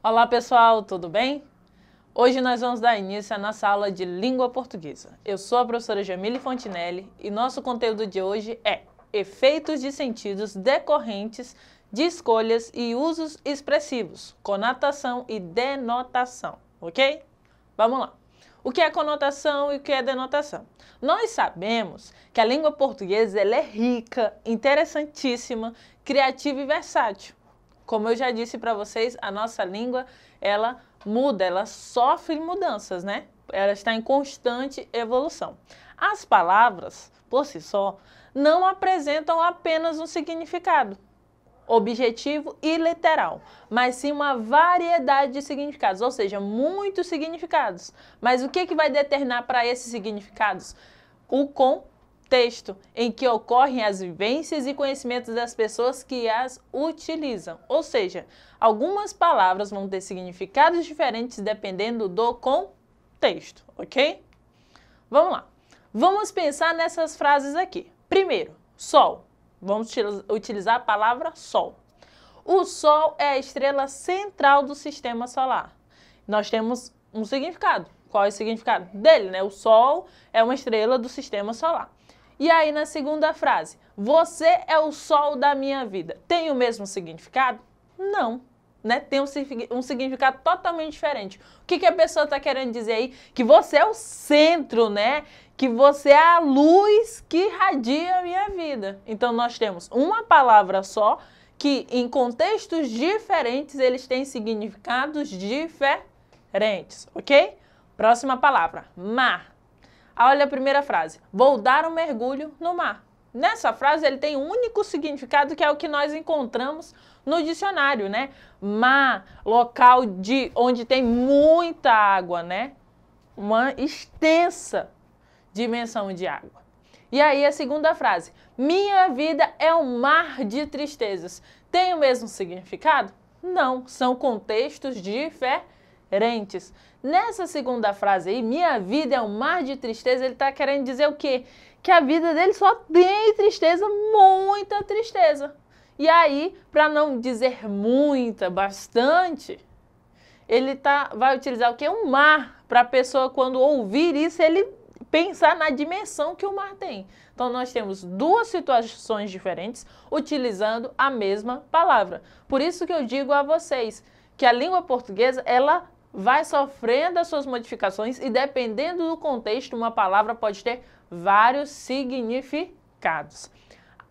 Olá pessoal, tudo bem? Hoje nós vamos dar início à nossa aula de língua portuguesa. Eu sou a professora Jamile Fontinelli e nosso conteúdo de hoje é efeitos de sentidos decorrentes de escolhas e usos expressivos, conotação e denotação, ok? Vamos lá. O que é conotação e o que é denotação? Nós sabemos que a língua portuguesa ela é rica, interessantíssima, criativa e versátil. Como eu já disse para vocês, a nossa língua, ela muda, ela sofre mudanças, né? Ela está em constante evolução. As palavras, por si só, não apresentam apenas um significado objetivo e literal, mas sim uma variedade de significados, ou seja, muitos significados. Mas o que vai determinar para esses significados? O contexto em que ocorrem as vivências e conhecimentos das pessoas que as utilizam. Ou seja, algumas palavras vão ter significados diferentes dependendo do contexto, ok? Vamos lá. Vamos pensar nessas frases aqui. Primeiro, sol. Vamos utilizar a palavra Sol. O Sol é a estrela central do sistema solar. Nós temos um significado. Qual é o significado dele, né? O Sol é uma estrela do sistema solar. E aí, na segunda frase, você é o sol da minha vida. Tem o mesmo significado? Não. Né? Tem um significado totalmente diferente. O que a pessoa está querendo dizer aí? Que você é o centro, né? Que você é a luz que irradia a minha vida. Então, nós temos uma palavra só que, em contextos diferentes, eles têm significados diferentes, ok? Próxima palavra, mar. Olha a primeira frase. Vou dar um mergulho no mar. Nessa frase, ele tem um único significado, que é o que nós encontramos no dicionário, né? Mar, local onde tem muita água, né? Uma extensa dimensão de água. E aí a segunda frase, minha vida é um mar de tristezas. Tem o mesmo significado? Não, são contextos diferentes. Nessa segunda frase aí, minha vida é um mar de tristeza, ele está querendo dizer o quê? Que a vida dele só tem tristeza, muita tristeza. E aí, para não dizer muita, bastante, ele vai utilizar o quê? Um mar, para a pessoa, quando ouvir isso, ele pensar na dimensão que o mar tem. Então, nós temos duas situações diferentes utilizando a mesma palavra. Por isso que eu digo a vocês que a língua portuguesa, ela vai sofrendo as suas modificações e, dependendo do contexto, uma palavra pode ter vários significados.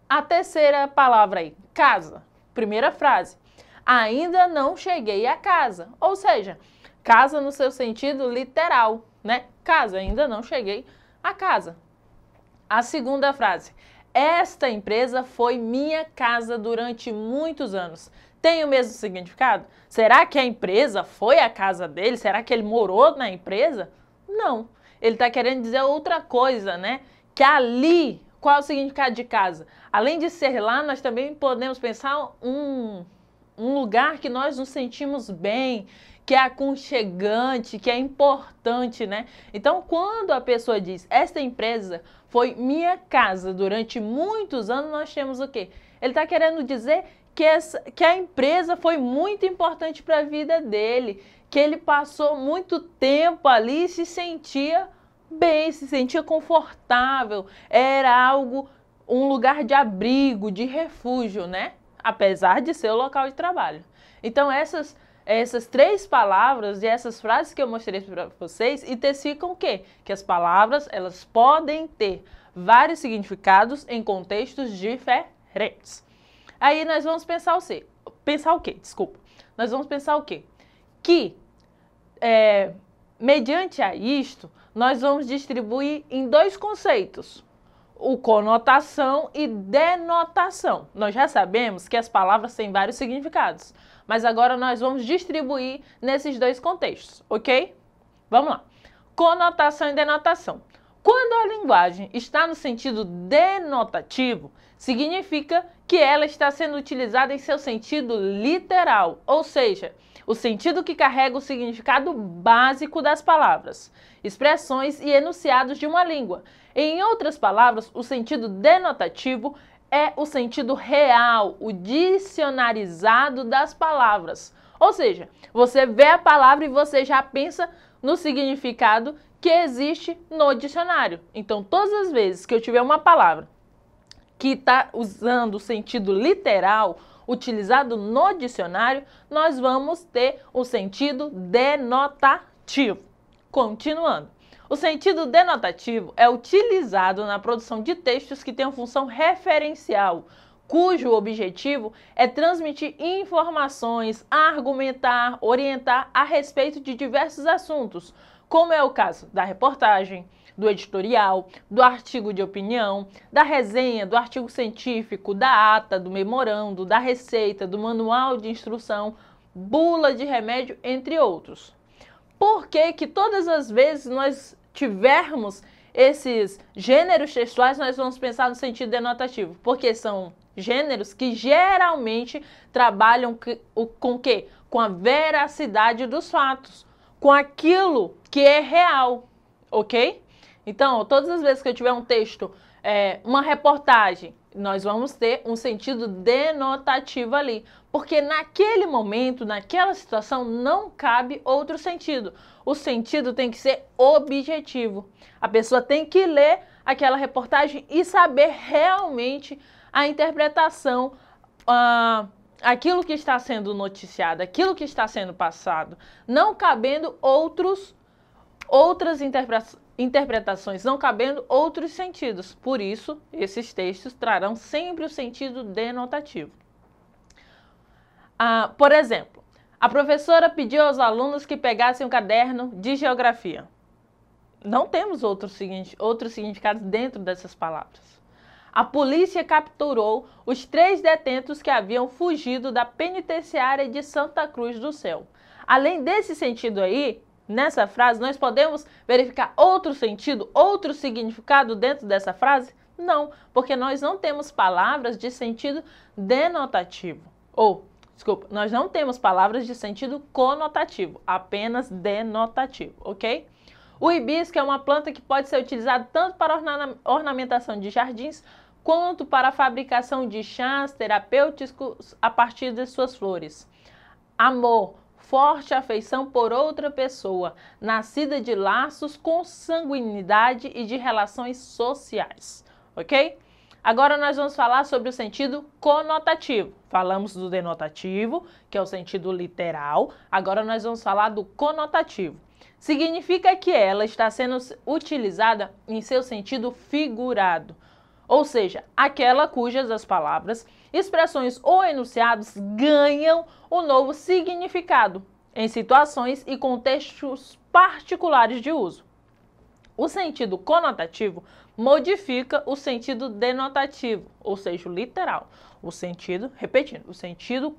A terceira palavra aí, casa. Primeira frase, ainda não cheguei a casa. Ou seja, casa no seu sentido literal, né? Casa, ainda não cheguei a casa. A segunda frase, esta empresa foi minha casa durante muitos anos. Tem o mesmo significado? Será que a empresa foi a casa dele? Será que ele morou na empresa? Não. Ele está querendo dizer outra coisa, né? Que ali, qual é o significado de casa? Além de ser lá, nós também podemos pensar um lugar que nós nos sentimos bem, que é aconchegante, que é importante, né? Então, quando a pessoa diz, esta empresa foi minha casa durante muitos anos, nós temos o quê? Ele está querendo dizer que a empresa foi muito importante para a vida dele, que ele passou muito tempo ali e se sentia bem, se sentia confortável, era um lugar de abrigo, de refúgio, né? Apesar de ser o local de trabalho. Então, essas três palavras e essas frases que eu mostrei para vocês intensificam o quê? Que as palavras, elas podem ter vários significados em contextos diferentes. Aí nós vamos pensar o quê? Desculpa. Nós vamos pensar o quê? Que, mediante a isto, nós vamos distribuir em dois conceitos. O conotação e denotação. Nós já sabemos que as palavras têm vários significados, mas agora nós vamos distribuir nesses dois contextos, ok? Vamos lá. Conotação e denotação. Quando a linguagem está no sentido denotativo, significa que ela está sendo utilizada em seu sentido literal, ou seja, o sentido que carrega o significado básico das palavras, expressões e enunciados de uma língua. Em outras palavras, o sentido denotativo é o sentido real, o dicionarizado das palavras. Ou seja, você vê a palavra e você já pensa no significado que existe no dicionário. Então, todas as vezes que eu tiver uma palavra que está usando o sentido literal, utilizado no dicionário, nós vamos ter o sentido denotativo. Continuando. O sentido denotativo é utilizado na produção de textos que têm função referencial, cujo objetivo é transmitir informações, argumentar, orientar a respeito de diversos assuntos, como é o caso da reportagem, do editorial, do artigo de opinião, da resenha, do artigo científico, da ata, do memorando, da receita, do manual de instrução, bula de remédio, entre outros. Por que que todas as vezes nós tivermos esses gêneros textuais, nós vamos pensar no sentido denotativo? Porque são gêneros que geralmente trabalham com o quê? Com a veracidade dos fatos, com aquilo que é real, ok? Então, todas as vezes que eu tiver um texto, uma reportagem, nós vamos ter um sentido denotativo ali, porque naquele momento, naquela situação, não cabe outro sentido. O sentido tem que ser objetivo. A pessoa tem que ler aquela reportagem e saber realmente a interpretação, aquilo que está sendo noticiado, aquilo que está sendo passado, não cabendo outras interpretações, não cabendo outros sentidos. Por isso, esses textos trarão sempre o sentido denotativo. Por exemplo, a professora pediu aos alunos que pegassem um caderno de geografia. Não temos outros significados dentro dessas palavras. A polícia capturou os 3 detentos que haviam fugido da penitenciária de Santa Cruz do Céu. Além desse sentido aí, nessa frase, nós podemos verificar outro sentido, outro significado dentro dessa frase? Não, porque nós não temos palavras de sentido denotativo. Nós não temos palavras de sentido conotativo, apenas denotativo, ok? O hibisco é uma planta que pode ser utilizada tanto para ornamentação de jardins, quanto para a fabricação de chás terapêuticos a partir de suas flores. Amor, forte afeição por outra pessoa, nascida de laços com sanguinidade e de relações sociais, ok? Agora nós vamos falar sobre o sentido conotativo. Falamos do denotativo, que é o sentido literal, agora nós vamos falar do conotativo. Significa que ela está sendo utilizada em seu sentido figurado, ou seja, aquela cujas as palavras, expressões ou enunciados ganham um novo significado em situações e contextos particulares de uso. O sentido conotativo modifica o sentido denotativo, ou seja, o literal. O sentido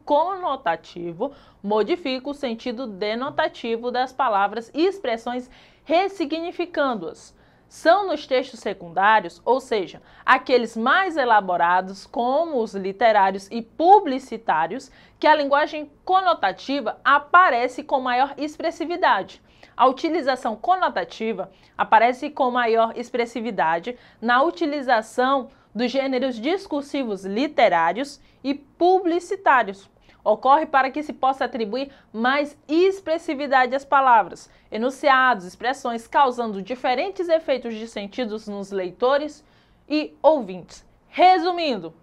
conotativo modifica o sentido denotativo das palavras e expressões, ressignificando-as. São nos textos secundários, ou seja, aqueles mais elaborados, como os literários e publicitários, que a linguagem conotativa aparece com maior expressividade. A utilização conotativa aparece com maior expressividade na utilização dos gêneros discursivos literários e publicitários. Ocorre para que se possa atribuir mais expressividade às palavras, enunciados, expressões, causando diferentes efeitos de sentidos nos leitores e ouvintes. Resumindo,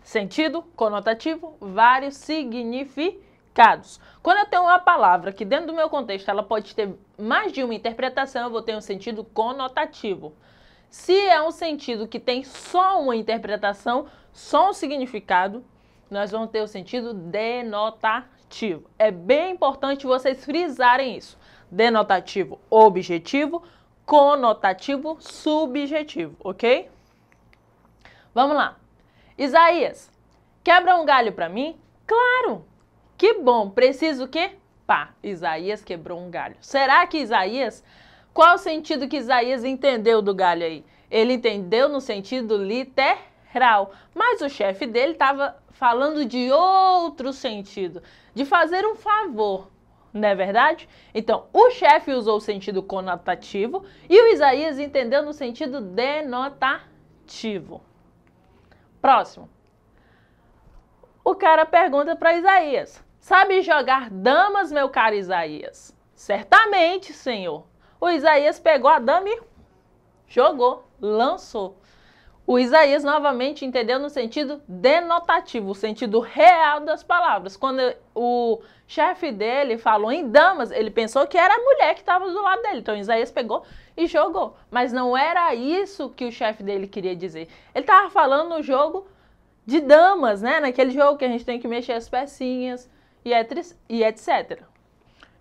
sentido conotativo, vários significados. Quando eu tenho uma palavra que dentro do meu contexto ela pode ter mais de uma interpretação, eu vou ter um sentido conotativo. Se é um sentido que tem só uma interpretação, só um significado, nós vamos ter o sentido denotativo. É bem importante vocês frisarem isso. Denotativo objetivo, conotativo subjetivo, ok? Vamos lá. Isaías, quebra um galho para mim? Claro! Que bom! Preciso o quê? Pá, Isaías quebrou um galho. Será que Isaías... Qual o sentido que Isaías entendeu do galho aí? Ele entendeu no sentido literal, mas o chefe dele estava falando de outro sentido, de fazer um favor, não é verdade? Então, o chefe usou o sentido conotativo e o Isaías entendeu no sentido denotativo. Próximo. O cara pergunta para Isaías, Sabe jogar damas, meu caro Isaías? Certamente, senhor. O Isaías pegou a dama e jogou, lançou. O Isaías novamente entendeu no sentido denotativo, o sentido real das palavras. Quando o chefe dele falou em damas, ele pensou que era a mulher que estava do lado dele. Então Isaías pegou e jogou. Mas não era isso que o chefe dele queria dizer. Ele estava falando no jogo de damas, né? Naquele jogo que a gente tem que mexer as pecinhas e etc.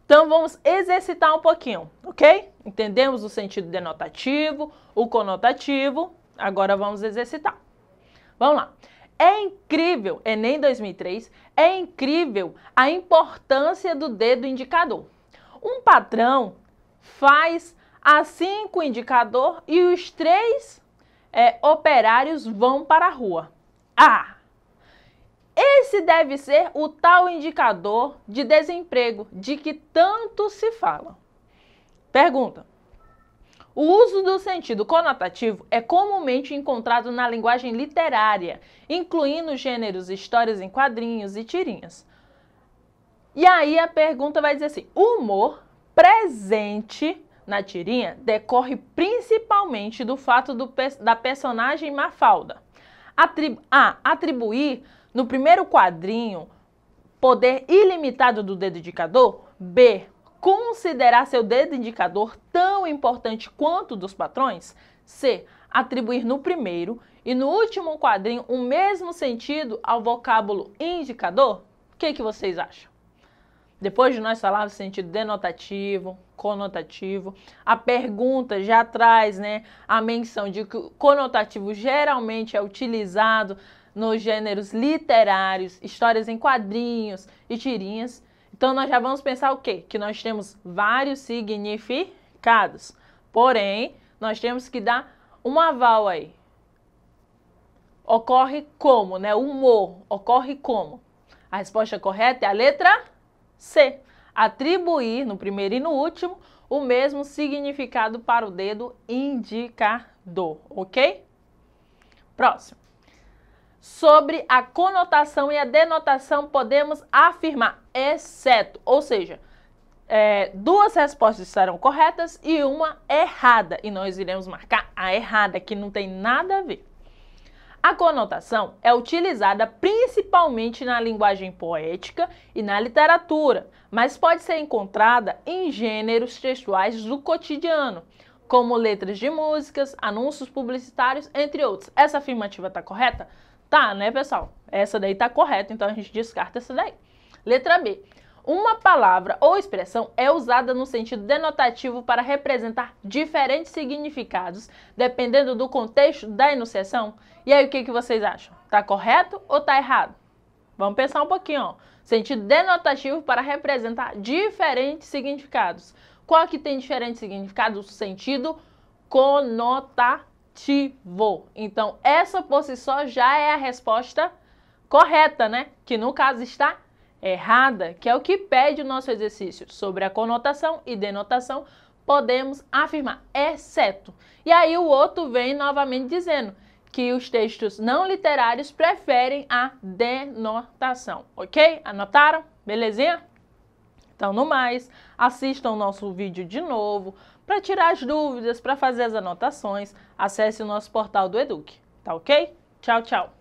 Então vamos exercitar um pouquinho, ok? Entendemos o sentido denotativo, o conotativo. Agora vamos exercitar. Vamos lá. É incrível, Enem 2003, é incrível a importância do dedo indicador. Um patrão faz assim com o indicador e os 3 operários vão para a rua. Esse deve ser o tal indicador de desemprego de que tanto se fala. Pergunta. O uso do sentido conotativo é comumente encontrado na linguagem literária, incluindo gêneros, histórias em quadrinhos e tirinhas. E aí a pergunta vai dizer assim, o humor presente na tirinha decorre principalmente do fato da personagem Mafalda atribuir no primeiro quadrinho poder ilimitado do dedo indicador, B, considerar seu dedo indicador tão importante quanto dos patrões, C, atribuir no primeiro e no último quadrinho o mesmo sentido ao vocábulo indicador? O que vocês acham? Depois de nós falarmos sentido denotativo, conotativo, a pergunta já traz, né, a menção de que o conotativo geralmente é utilizado nos gêneros literários, histórias em quadrinhos e tirinhas. Então, nós já vamos pensar o quê? Que nós temos vários significados. Porém, nós temos que dar um aval aí. Ocorre como, né? O humor ocorre como? A resposta correta é a letra C. Atribuir, no primeiro e no último, o mesmo significado para o dedo indicador, ok? Próximo. Sobre a conotação e a denotação, podemos afirmar exceto, ou seja, 2 respostas estarão corretas e uma errada. E nós iremos marcar a errada, que não tem nada a ver. A conotação é utilizada principalmente na linguagem poética e na literatura, mas pode ser encontrada em gêneros textuais do cotidiano, como letras de músicas, anúncios publicitários, entre outros. Essa afirmativa está correta? Tá, né, pessoal? Essa daí tá correta, então a gente descarta essa daí. Letra B. Uma palavra ou expressão é usada no sentido denotativo para representar diferentes significados, dependendo do contexto da enunciação. E aí, o que vocês acham? Tá correto ou tá errado? Vamos pensar um pouquinho, ó. Sentido denotativo para representar diferentes significados. Qual que tem diferentes significados? O sentido conotativo. Então, essa por si só já é a resposta correta, né? Que no caso está errada, que é o que pede o nosso exercício. Sobre a conotação e denotação, podemos afirmar, exceto. E aí o outro vem novamente dizendo que os textos não literários preferem a denotação, ok? Anotaram? Belezinha? Então, no mais, assistam o nosso vídeo de novo. Para tirar as dúvidas, para fazer as anotações, acesse o nosso portal do Eduque, tá ok? Tchau, tchau!